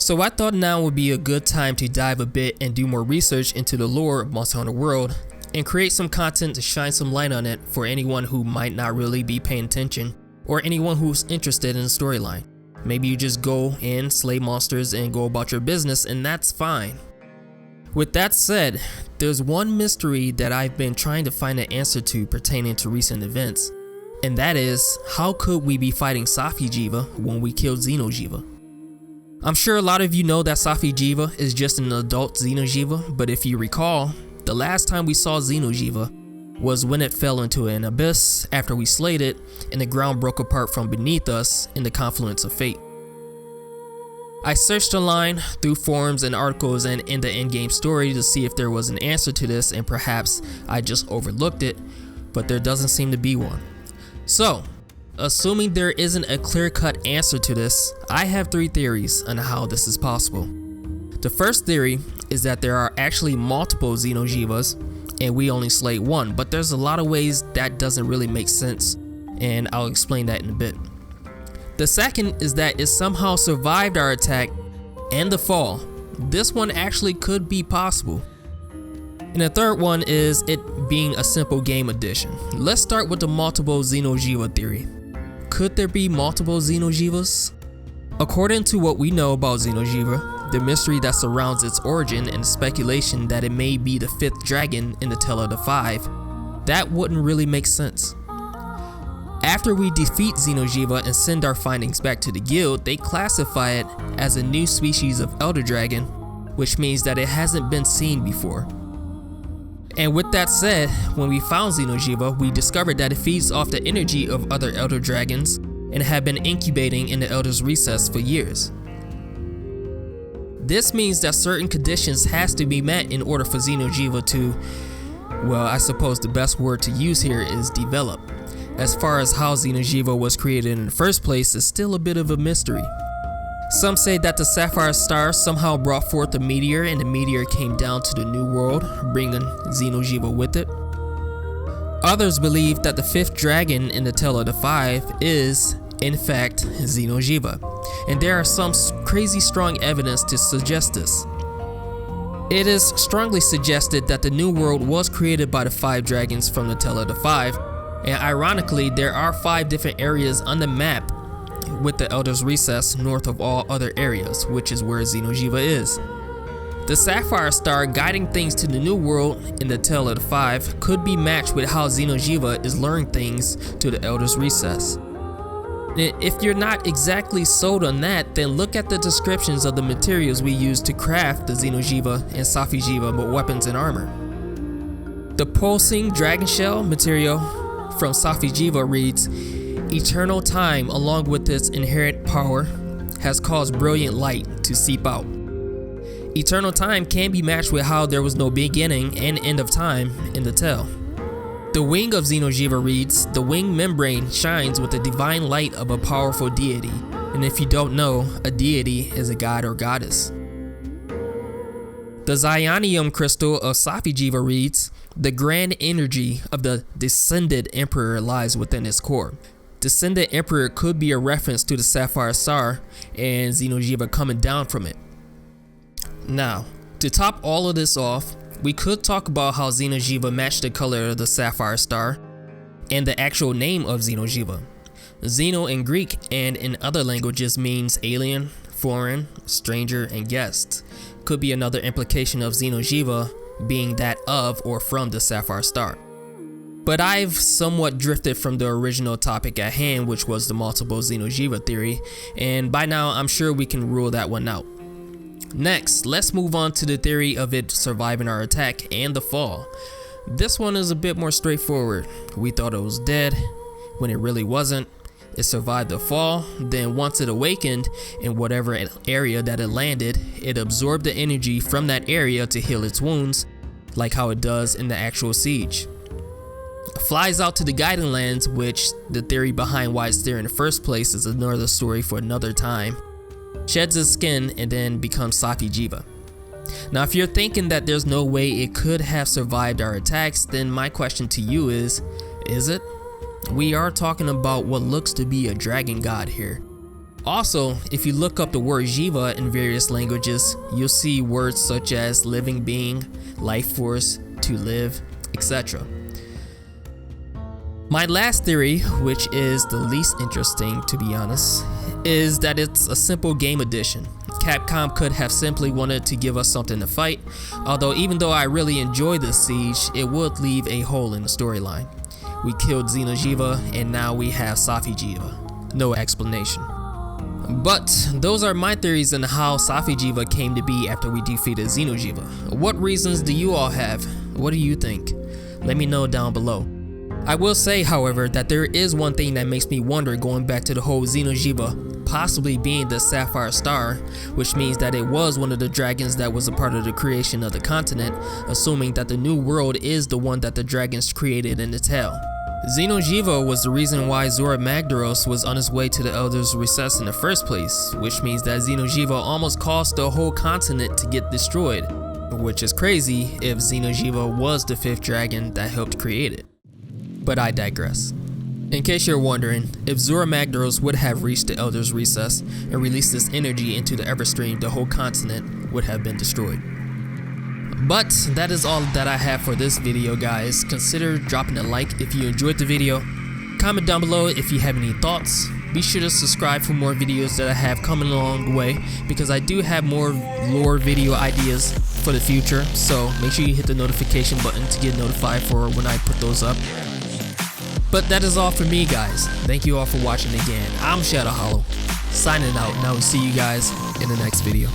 So I thought now would be a good time to dive a bit and do more research into the lore of Monster Hunter World and create some content to shine some light on it for anyone who might not really be paying attention or anyone who's interested in the storyline. Maybe you just go in, slay monsters, and go about your business, and that's fine. With that said, there's one mystery that I've been trying to find an answer to pertaining to recent events, and that is, how could we be fighting Safi'Jiiva when we killed Xeno'Jiiva? I'm sure a lot of you know that Safi'Jiiva is just an adult Xeno'Jiiva, but if you recall, the last time we saw Xeno'Jiiva was when it fell into an abyss after we slayed it and the ground broke apart from beneath us in the confluence of fate. I searched online through forums and articles and in the in-game story to see if there was an answer to this, and perhaps I just overlooked it, but there doesn't seem to be one. So, assuming there isn't a clear-cut answer to this, I have three theories on how this is possible. The first theory is that there are actually multiple Xeno'Jiivas and we only slayed one, but there's a lot of ways that doesn't really make sense, and I'll explain that in a bit. The second is that it somehow survived our attack and the fall. This one actually could be possible. And the third one is it being a simple game addition. Let's start with the multiple Xeno'Jiiva theory. Could there be multiple Xeno'Jiivas? According to what we know about Xeno'Jiiva, the mystery that surrounds its origin and the speculation that it may be the fifth dragon in the Tale of the Five, that wouldn't really make sense. After we defeat Xeno'Jiiva and send our findings back to the guild, they classify it as a new species of elder dragon, which means that it hasn't been seen before. And with that said, when we found Xeno'Jiiva, we discovered that it feeds off the energy of other elder dragons and had been incubating in the Elder's Recess for years. This means that certain conditions has to be met in order for Xeno'Jiiva to, well, I suppose the best word to use here is develop. As far as how Xeno'Jiiva was created in the first place is still a bit of a mystery. Some say that the Sapphire Star somehow brought forth a meteor and the meteor came down to the New World, bringing Xeno'Jiiva with it. Others believe that the fifth dragon in the Tale of the Five is, in fact, Xeno'Jiiva, and there are some crazy strong evidence to suggest this. It is strongly suggested that the New World was created by the five dragons from the Tale of the Five, and ironically, there are 5 different areas on the map with the Elder's Recess north of all other areas, which is where Xeno'Jiiva is. The Sapphire Star guiding things to the New World in the Tale of the Five could be matched with how Xeno'Jiiva is luring things to the Elder's Recess. And if you're not exactly sold on that, then look at the descriptions of the materials we use to craft the Xeno'Jiiva and Safi'Jiiva weapons and armor. The pulsing dragon shell material from Safi'Jiiva reads, "Eternal time, along with its inherent power, has caused brilliant light to seep out." Eternal time can be matched with how there was no beginning and end of time in the tale. The wing of Xeno'Jiiva reads, "The wing membrane shines with the divine light of a powerful deity." And if you don't know, a deity is a god or goddess. The Xionium crystal of Safi'Jiiva reads, "The grand energy of the descended emperor lies within its core." Descended emperor could be a reference to the Sapphire Star and Xeno'Jiiva coming down from it. Now, to top all of this off, we could talk about how Xeno'Jiiva matched the color of the Sapphire Star and the actual name of Xeno'Jiiva. Xeno in Greek and in other languages means alien, foreign, stranger, and guest. Could be another implication of Xeno'Jiiva being that of or from the Sapphire Star. But I've somewhat drifted from the original topic at hand, which was the multiple Xeno'Jiiva theory, and by now I'm sure we can rule that one out. Next, let's move on to the theory of it surviving our attack and the fall. This one is a bit more straightforward. We thought it was dead, when it really wasn't. It survived the fall, then once it awakened in whatever area that it landed, it absorbed the energy from that area to heal its wounds, like how it does in the actual siege. Flies out to the Guiding Lands, which the theory behind why it's there in the first place is another story for another time. Sheds its skin and then becomes Safi'Jiiva. Now if you're thinking that there's no way it could have survived our attacks, then my question to you is it? We are talking about what looks to be a dragon god here. Also, if you look up the word Jiva in various languages, you'll see words such as living being, life force, to live, etc. My last theory, which is the least interesting to be honest, is that it's a simple game addition. Capcom could have simply wanted to give us something to fight, although even though I really enjoy this siege, it would leave a hole in the storyline. We killed Xeno'Jiiva and now we have Safi'Jiiva. No explanation. But those are my theories on how Safi'Jiiva came to be after we defeated Xeno'Jiiva. What reasons do you all have? What do you think? Let me know down below. I will say, however, that there is one thing that makes me wonder going back to the whole Xeno'Jiiva possibly being the Sapphire Star, which means that it was one of the dragons that was a part of the creation of the continent, assuming that the new world is the one that the dragons created in the tale. Xeno'Jiiva was the reason why Zorah Magdaros was on his way to the Elder's Recess in the first place, which means that Xeno'Jiiva almost caused the whole continent to get destroyed, which is crazy if Xeno'Jiiva was the 5th dragon that helped create it. But I digress. In case you're wondering, if Zorah Magdaros would have reached the Elder's Recess and released this energy into the Everstream, the whole continent would have been destroyed. But that is all that I have for this video, guys. Consider dropping a like if you enjoyed the video. Comment down below if you have any thoughts. Be sure to subscribe for more videos that I have coming along the way, because I do have more lore video ideas for the future, so make sure you hit the notification button to get notified for when I put those up. But that is all for me, guys. Thank you all for watching again. I'm Shadow Hollow, signing out, and I will see you guys in the next video.